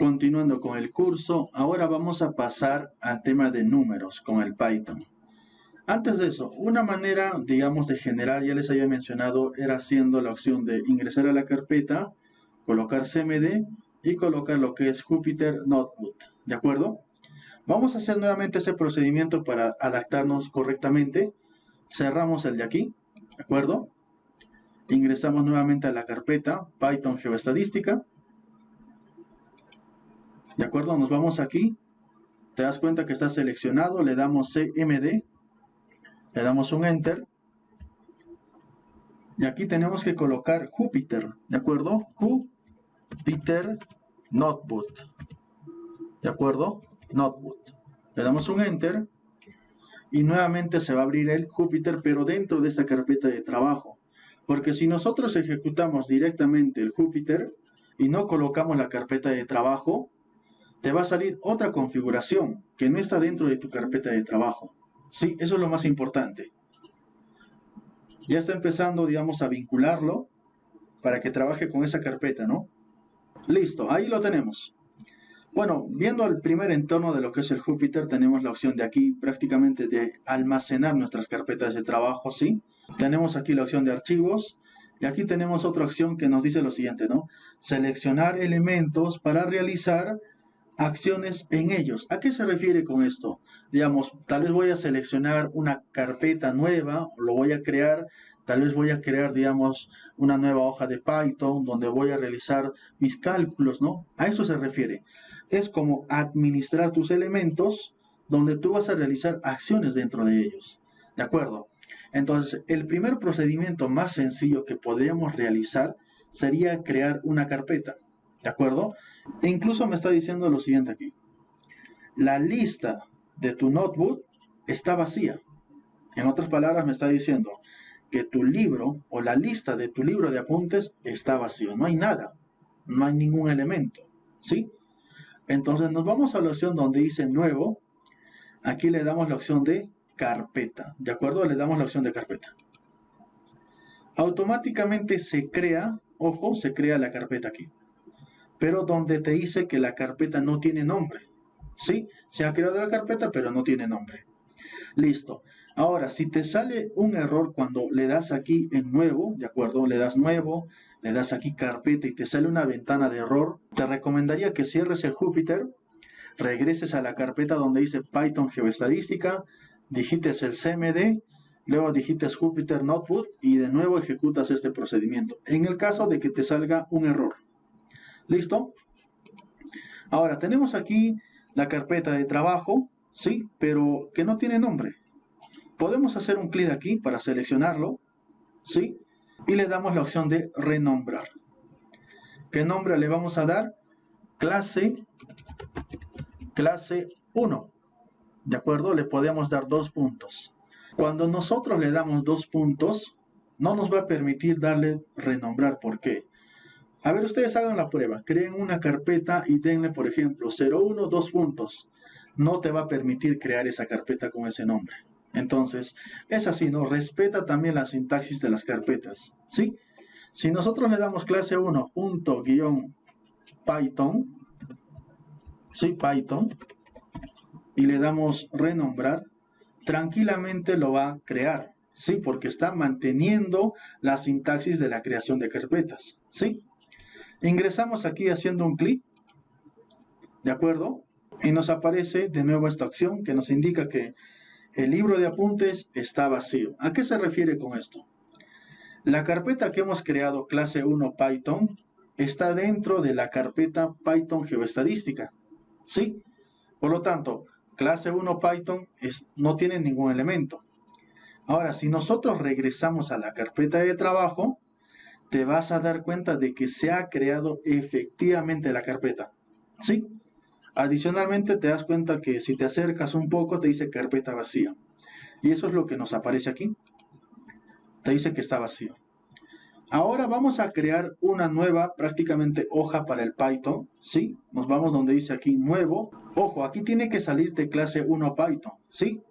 Continuando con el curso, ahora vamos a pasar al tema de números con el Python. Antes de eso, una manera, digamos, de generar, ya les había mencionado, era haciendo la opción de ingresar a la carpeta, colocar cmd y colocar lo que es Jupyter Notebook, ¿de acuerdo? Vamos a hacer nuevamente ese procedimiento para adaptarnos correctamente. Cerramos el de aquí, ¿de acuerdo? Ingresamos nuevamente a la carpeta Python Geoestadística. ¿De acuerdo? Nos vamos aquí. Te das cuenta que está seleccionado. Le damos CMD. Le damos un Enter. Y aquí tenemos que colocar Jupyter. ¿De acuerdo? Jupyter Notebook. ¿De acuerdo? Notebook. Le damos un Enter. Y nuevamente se va a abrir el Jupyter, pero dentro de esta carpeta de trabajo. Porque si nosotros ejecutamos directamente el Jupyter y no colocamos la carpeta de trabajo, te va a salir otra configuración que no está dentro de tu carpeta de trabajo. Sí, eso es lo más importante. Ya está empezando, digamos, a vincularlo para que trabaje con esa carpeta, ¿no? Listo, ahí lo tenemos. Bueno, viendo el primer entorno de lo que es el Jupyter, tenemos la opción de aquí prácticamente de almacenar nuestras carpetas de trabajo, ¿sí? Tenemos aquí la opción de archivos. Y aquí tenemos otra opción que nos dice lo siguiente, ¿no? Seleccionar elementos para realizar acciones en ellos. ¿A qué se refiere con esto? Digamos, tal vez voy a seleccionar una carpeta nueva, lo voy a crear, tal vez voy a crear, digamos, una nueva hoja de Python donde voy a realizar mis cálculos, ¿no? A eso se refiere. Es como administrar tus elementos donde tú vas a realizar acciones dentro de ellos. ¿De acuerdo? Entonces, el primer procedimiento más sencillo que podríamos realizar sería crear una carpeta. ¿De acuerdo? E incluso me está diciendo lo siguiente aquí. La lista de tu notebook está vacía. En otras palabras me está diciendo que tu libro o la lista de tu libro de apuntes está vacío. No hay nada. No hay ningún elemento. ¿Sí? Entonces nos vamos a la opción donde dice nuevo. Aquí le damos la opción de carpeta. ¿De acuerdo? Le damos la opción de carpeta. Automáticamente se crea, ojo, se crea la carpeta aquí. Pero donde te dice que la carpeta no tiene nombre. ¿Sí? Se ha creado la carpeta, pero no tiene nombre. Listo. Ahora, si te sale un error cuando le das aquí en nuevo, ¿de acuerdo? Le das nuevo, le das aquí carpeta y te sale una ventana de error, te recomendaría que cierres el Jupyter, regreses a la carpeta donde dice Python Geoestadística, digites el CMD, luego digites Jupyter Notebook y de nuevo ejecutas este procedimiento. En el caso de que te salga un error. ¿Listo? Ahora, tenemos aquí la carpeta de trabajo, ¿sí? Pero que no tiene nombre. Podemos hacer un clic aquí para seleccionarlo, ¿sí? Y le damos la opción de renombrar. ¿Qué nombre le vamos a dar? Clase 1. ¿De acuerdo? Le podemos dar 2 puntos. Cuando nosotros le damos 2 puntos, no nos va a permitir darle renombrar. ¿Por qué? A ver, ustedes hagan la prueba. Creen una carpeta y denle, por ejemplo, 01, 2 puntos. No te va a permitir crear esa carpeta con ese nombre. Entonces, es así, ¿no? Respeta también la sintaxis de las carpetas, ¿sí? Si nosotros le damos clase 1, punto, guión, Python, ¿sí? Python, y le damos renombrar, tranquilamente lo va a crear, ¿sí? Porque está manteniendo la sintaxis de la creación de carpetas, ¿sí? Ingresamos aquí haciendo un clic, ¿de acuerdo? Y nos aparece de nuevo esta opción que nos indica que el libro de apuntes está vacío. ¿A qué se refiere con esto? La carpeta que hemos creado, clase 1 Python, está dentro de la carpeta Python Geoestadística, ¿sí? Por lo tanto, clase 1 Python no tiene ningún elemento. Ahora, si nosotros regresamos a la carpeta de trabajo, te vas a dar cuenta de que se ha creado efectivamente la carpeta, ¿sí? Adicionalmente te das cuenta que si te acercas un poco te dice carpeta vacía. Y eso es lo que nos aparece aquí. Te dice que está vacío. Ahora vamos a crear una nueva prácticamente hoja para el Python, ¿sí? Nos vamos donde dice aquí nuevo. Ojo, aquí tiene que salirte clase 1 Python, ¿sí?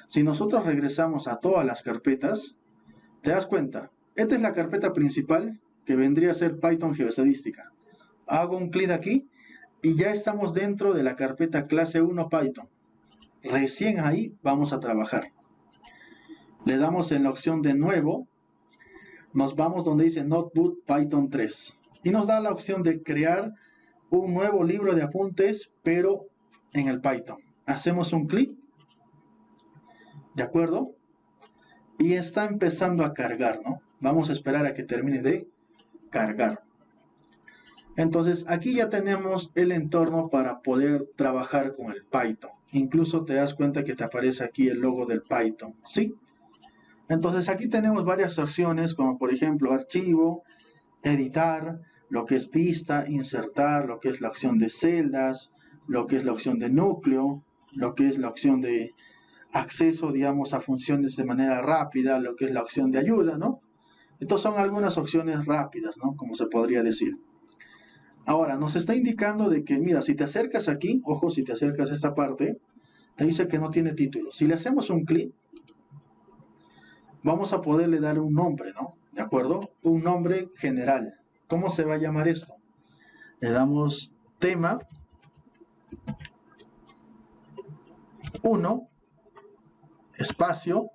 Si nosotros regresamos a todas las carpetas, te das cuenta. Esta es la carpeta principal que vendría a ser Python Geoestadística. Hago un clic aquí y ya estamos dentro de la carpeta clase 1 Python. Recién ahí vamos a trabajar. Le damos en la opción de nuevo, nos vamos donde dice Notebook Python 3 y nos da la opción de crear un nuevo libro de apuntes, pero en el Python. Hacemos un clic, ¿de acuerdo? Y está empezando a cargar, ¿no? Vamos a esperar a que termine de cargar. Entonces aquí ya tenemos el entorno para poder trabajar con el Python. Incluso te das cuenta que te aparece aquí el logo del Python, ¿sí? Entonces aquí tenemos varias opciones, como por ejemplo archivo, editar, lo que es vista, insertar, lo que es la opción de celdas, lo que es la opción de núcleo, lo que es la opción de acceso, digamos, a funciones de manera rápida, lo que es la opción de ayuda, ¿no? Estas son algunas opciones rápidas, ¿no? Como se podría decir. Ahora, nos está indicando de que, mira, si te acercas aquí, ojo, si te acercas a esta parte, te dice que no tiene título. Si le hacemos un clic, vamos a poderle dar un nombre, ¿no? ¿De acuerdo? Un nombre general. ¿Cómo se va a llamar esto? Le damos tema 1, espacio,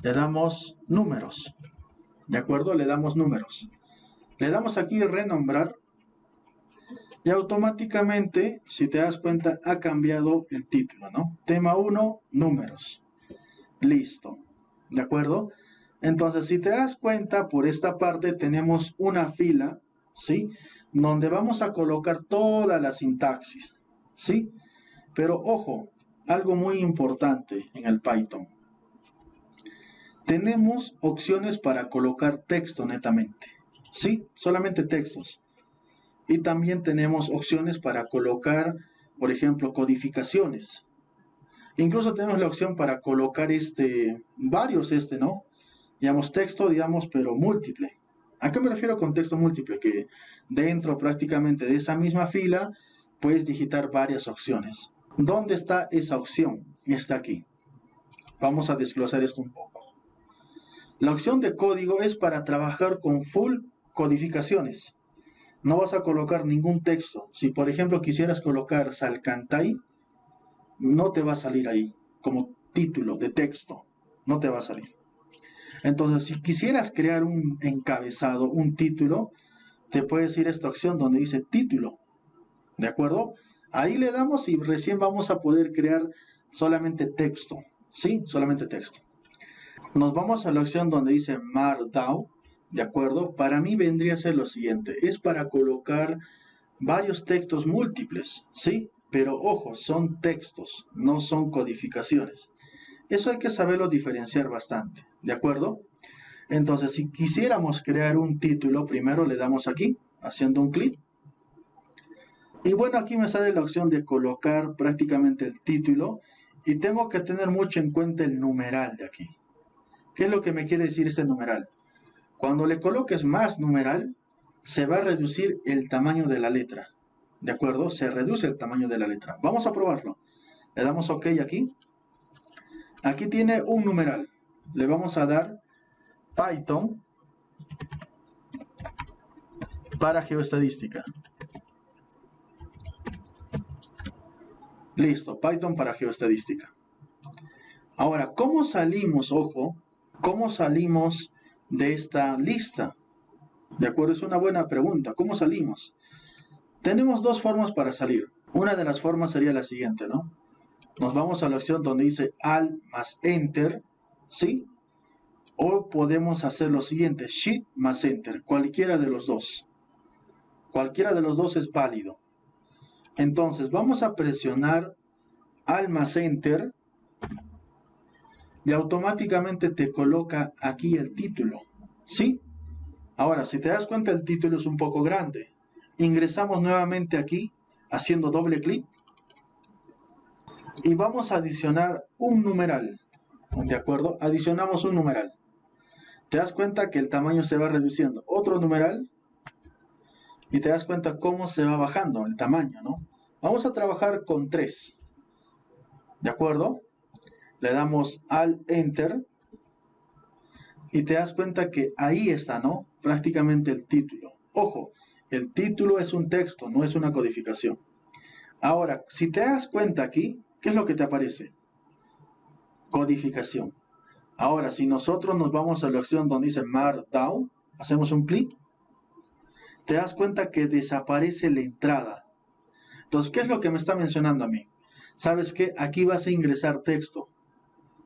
le damos números. ¿De acuerdo? Le damos números. Le damos aquí renombrar y automáticamente, si te das cuenta, ha cambiado el título, ¿no? Tema 1, números. Listo. ¿De acuerdo? Entonces, si te das cuenta, por esta parte tenemos una fila, ¿sí? Donde vamos a colocar toda la sintaxis, ¿sí? Pero ojo, algo muy importante en el Python. Tenemos opciones para colocar texto netamente, ¿sí? Solamente textos. Y también tenemos opciones para colocar, por ejemplo, codificaciones. Incluso tenemos la opción para colocar varios, ¿no? Digamos, texto, digamos, pero múltiple. ¿A qué me refiero con texto múltiple? Que dentro prácticamente de esa misma fila puedes digitar varias opciones. ¿Dónde está esa opción? Está aquí. Vamos a desglosar esto un poco. La opción de código es para trabajar con full codificaciones. No vas a colocar ningún texto. Si por ejemplo quisieras colocar Salcantay, no te va a salir ahí como título de texto. No te va a salir. Entonces, si quisieras crear un encabezado, un título, te puedes ir a esta opción donde dice título. ¿De acuerdo? Ahí le damos y recién vamos a poder crear solamente texto. ¿Sí? Solamente texto. Nos vamos a la opción donde dice Markdown. ¿De acuerdo? Para mí vendría a ser lo siguiente. Es para colocar varios textos múltiples. ¿Sí? Pero ojo, son textos, no son codificaciones. Eso hay que saberlo diferenciar bastante. ¿De acuerdo? Entonces, si quisiéramos crear un título, primero le damos aquí, haciendo un clic. Y bueno, aquí me sale la opción de colocar prácticamente el título. Y tengo que tener mucho en cuenta el numeral de aquí. ¿Qué es lo que me quiere decir este numeral? Cuando le coloques más numeral, se va a reducir el tamaño de la letra. ¿De acuerdo? Se reduce el tamaño de la letra. Vamos a probarlo. Le damos OK aquí. Aquí tiene un numeral. Le vamos a dar Python para geoestadística. Listo, Python para geoestadística. Ahora, ¿cómo salimos, ojo, cómo salimos de esta lista? ¿De acuerdo? Es una buena pregunta. ¿Cómo salimos? Tenemos dos formas para salir. Una de las formas sería la siguiente, ¿no? Nos vamos a la opción donde dice Alt más Enter, ¿sí? O podemos hacer lo siguiente, Shift más Enter, cualquiera de los dos. Cualquiera de los dos es válido. Entonces vamos a presionar Alt más Enter y automáticamente te coloca aquí el título, ¿sí? Ahora, si te das cuenta, el título es un poco grande. Ingresamos nuevamente aquí, haciendo doble clic. Y vamos a adicionar un numeral. ¿De acuerdo? Adicionamos un numeral. Te das cuenta que el tamaño se va reduciendo. Otro numeral. Y te das cuenta cómo se va bajando el tamaño, ¿no? Vamos a trabajar con 3. ¿De acuerdo? Le damos Alt Enter. Y te das cuenta que ahí está, ¿no? Prácticamente el título. Ojo, el título es un texto, no es una codificación. Ahora, si te das cuenta aquí, ¿qué es lo que te aparece? Codificación. Ahora, si nosotros nos vamos a la opción donde dice Markdown, hacemos un clic, te das cuenta que desaparece la entrada. Entonces, ¿qué es lo que me está mencionando a mí? ¿Sabes qué? Aquí vas a ingresar texto.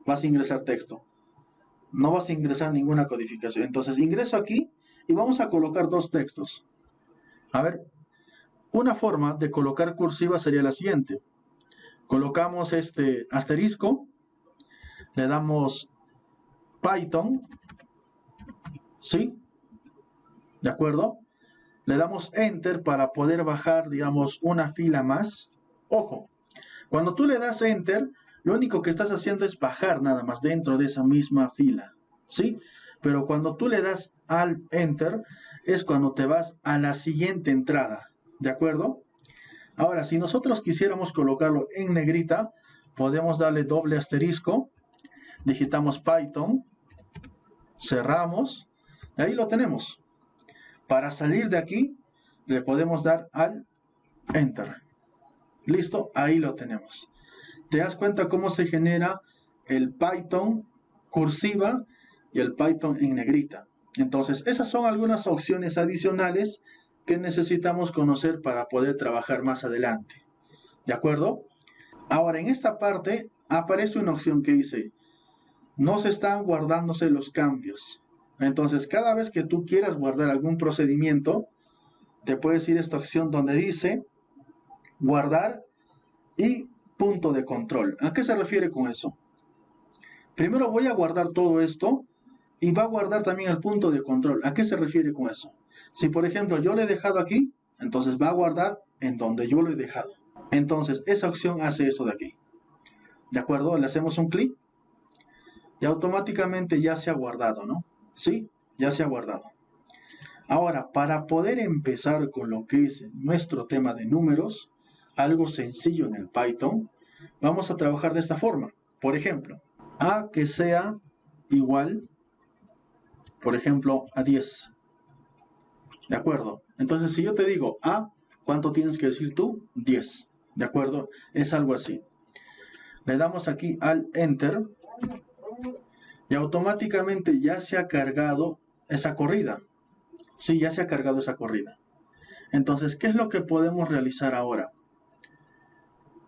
Vas a ingresar texto. No vas a ingresar ninguna codificación. Entonces, ingreso aquí y vamos a colocar dos textos. A ver, una forma de colocar cursiva sería la siguiente. Colocamos este asterisco, le damos Python, ¿sí? ¿De acuerdo? Le damos Enter para poder bajar, digamos, una fila más. Ojo, cuando tú le das Enter, lo único que estás haciendo es bajar nada más dentro de esa misma fila, ¿sí? Pero cuando tú le das al Enter, es cuando te vas a la siguiente entrada, ¿de acuerdo? Ahora, si nosotros quisiéramos colocarlo en negrita, podemos darle doble asterisco, digitamos Python, cerramos, y ahí lo tenemos. Para salir de aquí, le podemos dar al Enter. Listo, ahí lo tenemos. ¿Te das cuenta cómo se genera el Python cursiva y el Python en negrita? Entonces, esas son algunas opciones adicionales que necesitamos conocer para poder trabajar más adelante. ¿De acuerdo? Ahora, en esta parte aparece una opción que dice, no se están guardándose los cambios. Entonces, cada vez que tú quieras guardar algún procedimiento, te puedes ir a esta opción donde dice guardar y punto de control. ¿A qué se refiere con eso? Primero voy a guardar todo esto y va a guardar también el punto de control. ¿A qué se refiere con eso? Si por ejemplo yo lo he dejado aquí, entonces va a guardar en donde yo lo he dejado. Entonces esa opción hace eso de aquí. ¿De acuerdo? Le hacemos un clic y automáticamente ya se ha guardado, ¿no? Sí, ya se ha guardado. Ahora, para poder empezar con lo que es nuestro tema de números, algo sencillo en el Python, vamos a trabajar de esta forma. Por ejemplo, a que sea igual, por ejemplo, a 10. ¿De acuerdo? Entonces, si yo te digo a, ¿cuánto tienes que decir tú? 10. ¿De acuerdo? Es algo así. Le damos aquí al Enter y automáticamente ya se ha cargado esa corrida. Sí, ya se ha cargado esa corrida. Entonces, ¿qué es lo que podemos realizar ahora?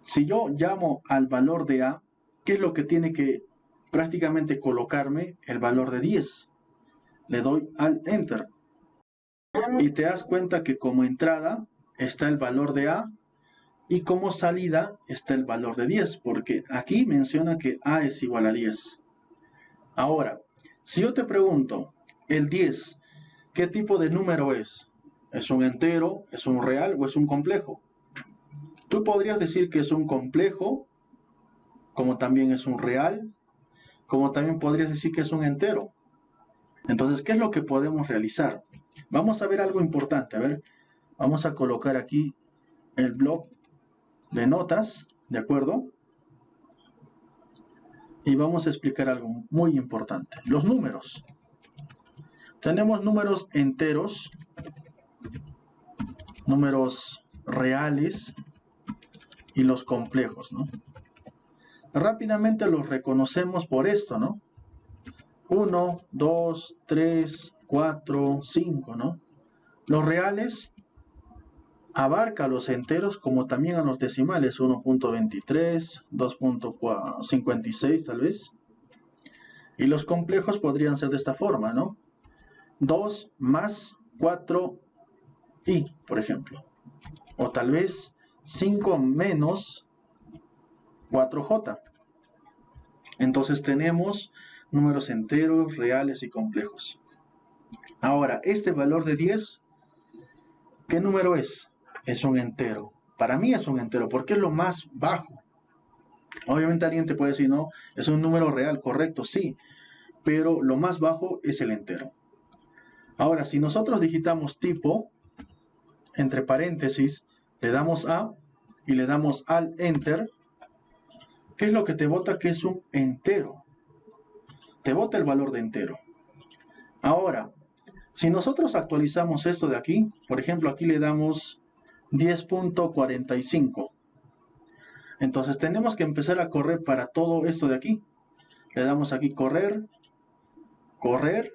Si yo llamo al valor de a, ¿qué es lo que tiene que prácticamente colocarme? El valor de 10. Le doy al Enter. Y te das cuenta que como entrada está el valor de a y como salida está el valor de 10, porque aquí menciona que a es igual a 10. Ahora, si yo te pregunto, el 10, ¿qué tipo de número es? ¿Es un entero, es un real o es un complejo? Tú podrías decir que es un complejo, como también es un real, como también podrías decir que es un entero. Entonces, ¿qué es lo que podemos realizar? Vamos a ver algo importante. A ver, vamos a colocar aquí el bloc de notas, ¿de acuerdo? Y vamos a explicar algo muy importante. Los números. Tenemos números enteros, números reales y los complejos, ¿no? Rápidamente los reconocemos por esto, ¿no? 1, 2, 3, 4, 5, ¿no? Los reales abarca a los enteros como también a los decimales, 1.23, 2.56 tal vez. Y los complejos podrían ser de esta forma, ¿no? 2 más 4 y, por ejemplo. O tal vez 5 menos 4j. Entonces tenemos números enteros, reales y complejos. Ahora, este valor de 10, ¿qué número es? Es un entero. Para mí es un entero, porque es lo más bajo. Obviamente alguien te puede decir, no, es un número real, correcto, sí, pero lo más bajo es el entero. Ahora, si nosotros digitamos tipo, entre paréntesis, le damos a y le damos al Enter, ¿qué es lo que te bota? Que es un entero. Te bota el valor de entero. Ahora, si nosotros actualizamos esto de aquí, por ejemplo, aquí le damos 10.45, Entonces tenemos que empezar a correr para todo esto de aquí. Le damos aquí correr, correr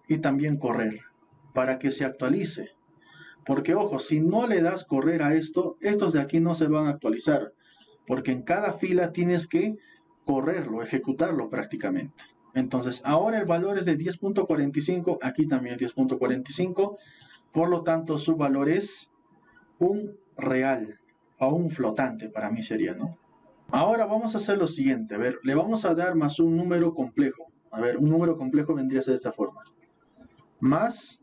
y también correr para que se actualice. Porque ojo, si no le das correr a esto, estos de aquí no se van a actualizar. Porque en cada fila tienes que correrlo, ejecutarlo prácticamente. Entonces ahora el valor es de 10.45, aquí también 10.45. Por lo tanto su valor es un real o un flotante para mí sería, ¿no? Ahora vamos a hacer lo siguiente, a ver, le vamos a dar más un número complejo. A ver, un número complejo vendría a ser de esta forma. Más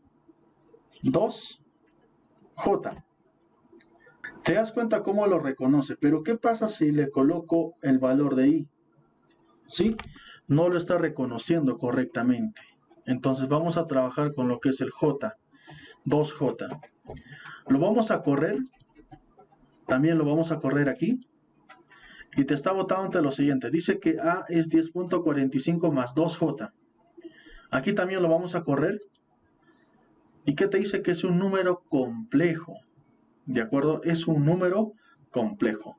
2J. Te das cuenta cómo lo reconoce, pero ¿qué pasa si le coloco el valor de I? ¿Sí? No lo está reconociendo correctamente. Entonces vamos a trabajar con lo que es el J, 2J. Lo vamos a correr, también lo vamos a correr aquí. Y te está botando lo siguiente, dice que A es 10.45 más 2J. Aquí también lo vamos a correr. ¿Y qué te dice? Que es un número complejo. ¿De acuerdo? Es un número complejo.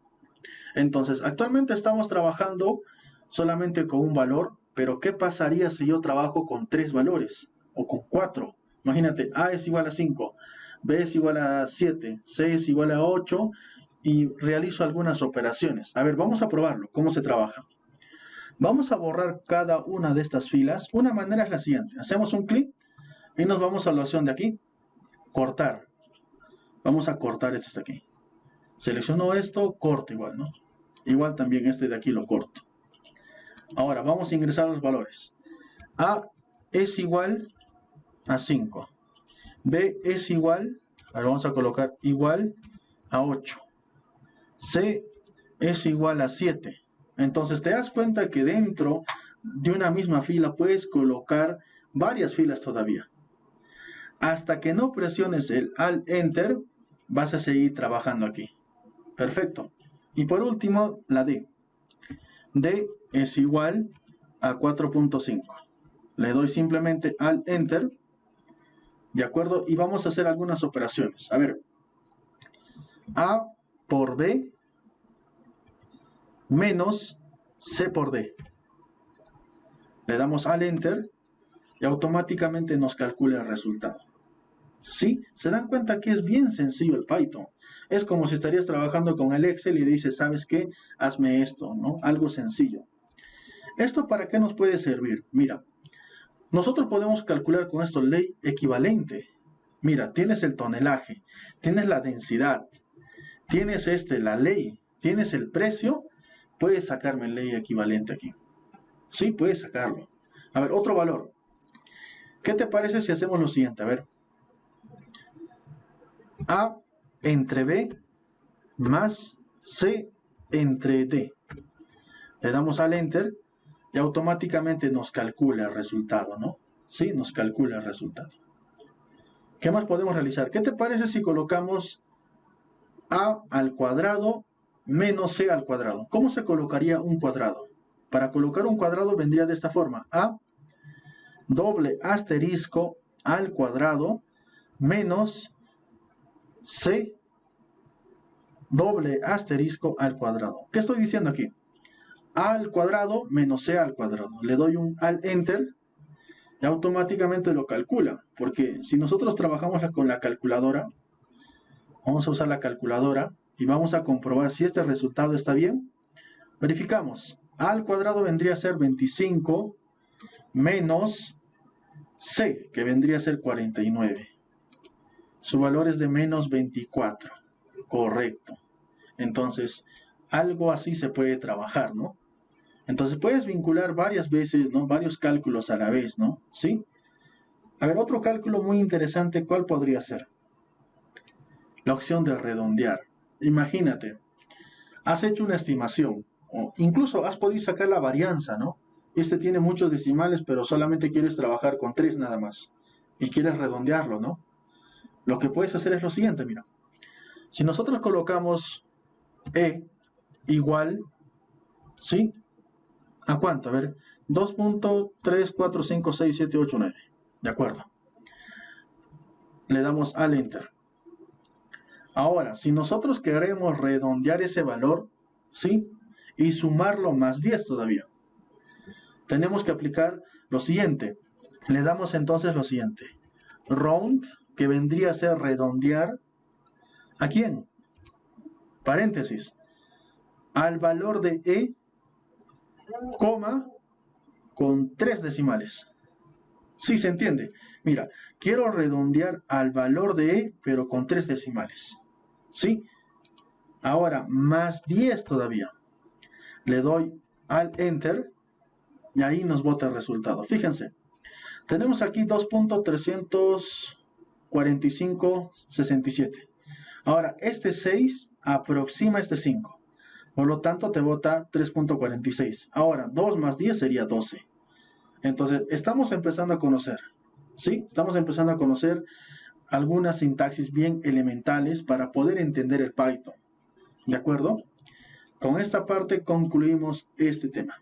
Entonces, actualmente estamos trabajando solamente con un valor, pero ¿qué pasaría si yo trabajo con 3 valores? O con 4. Imagínate, A es igual a 5, B es igual a 7, C es igual a 8, y realizo algunas operaciones. A ver, vamos a probarlo, cómo se trabaja. Vamos a borrar cada una de estas filas. Una manera es la siguiente. Hacemos un clic y nos vamos a la opción de aquí. Cortar. Vamos a cortar este de aquí. Selecciono esto, corto igual, ¿no? Igual también este de aquí lo corto. Ahora vamos a ingresar los valores. A es igual a 5. B es igual, ahora vamos a colocar igual a 8. C es igual a 7. Entonces te das cuenta que dentro de una misma fila puedes colocar varias filas todavía. Hasta que no presiones el Alt Enter, vas a seguir trabajando aquí. Perfecto. Y por último, la D. D es igual a 4.5. Le doy simplemente Alt Enter. ¿De acuerdo? Y vamos a hacer algunas operaciones. A ver. A por B menos C por D. Le damos al Enter y automáticamente nos calcula el resultado. ¿Sí? ¿Se dan cuenta que es bien sencillo el Python? Es como si estarías trabajando con el Excel y dices, ¿sabes qué? Hazme esto, ¿no? Algo sencillo. ¿Esto para qué nos puede servir? Mira, nosotros podemos calcular con esto ley equivalente. Mira, tienes el tonelaje, tienes la densidad, tienes la ley, tienes el precio, puedes sacarme ley equivalente aquí. Sí, puedes sacarlo. A ver, otro valor. ¿Qué te parece si hacemos lo siguiente? A ver. A entre B más C entre D. Le damos al Enter y automáticamente nos calcula el resultado, ¿no? Sí, nos calcula el resultado. ¿Qué más podemos realizar? ¿Qué te parece si colocamos A al cuadrado menos C al cuadrado? ¿Cómo se colocaría un cuadrado? Para colocar un cuadrado vendría de esta forma. A doble asterisco al cuadrado menos C doble asterisco al cuadrado. ¿Qué estoy diciendo aquí? A al cuadrado menos C al cuadrado. Le doy un Alt Enter y automáticamente lo calcula. Porque si nosotros trabajamos con la calculadora, vamos a usar la calculadora y vamos a comprobar si este resultado está bien. Verificamos. A al cuadrado vendría a ser 25 menos C, que vendría a ser 49. Su valor es de menos 24. Correcto. Entonces, algo así se puede trabajar, ¿no? Entonces puedes vincular varias veces, ¿no? Varios cálculos a la vez, ¿no? ¿Sí? A ver, otro cálculo muy interesante, ¿cuál podría ser? La opción de redondear. Imagínate, has hecho una estimación, o incluso has podido sacar la varianza, ¿no? Este tiene muchos decimales, pero solamente quieres trabajar con 3 nada más. Y quieres redondearlo, ¿no? Lo que puedes hacer es lo siguiente, mira. Si nosotros colocamos E igual, ¿sí? ¿A cuánto? A ver, 2.3456789. De acuerdo. Le damos al Enter. Ahora, si nosotros queremos redondear ese valor, ¿sí? Y sumarlo más 10 todavía. Tenemos que aplicar lo siguiente. Le damos entonces lo siguiente. Round, que vendría a ser redondear. ¿A quién? Paréntesis. Al valor de E, coma, con 3 decimales. ¿Sí se entiende? Mira, quiero redondear al valor de E, pero con 3 decimales. ¿Sí? Ahora, más 10 todavía. Le doy al Enter y ahí nos bota el resultado. Fíjense, tenemos aquí 2.34567. Ahora, este 6 aproxima este 5. Por lo tanto, te bota 3.46. Ahora, 2 más 10 sería 12. Entonces, estamos empezando a conocer, ¿sí? Estamos empezando a conocer algunas sintaxis bien elementales para poder entender el Python. ¿De acuerdo? Con esta parte concluimos este tema.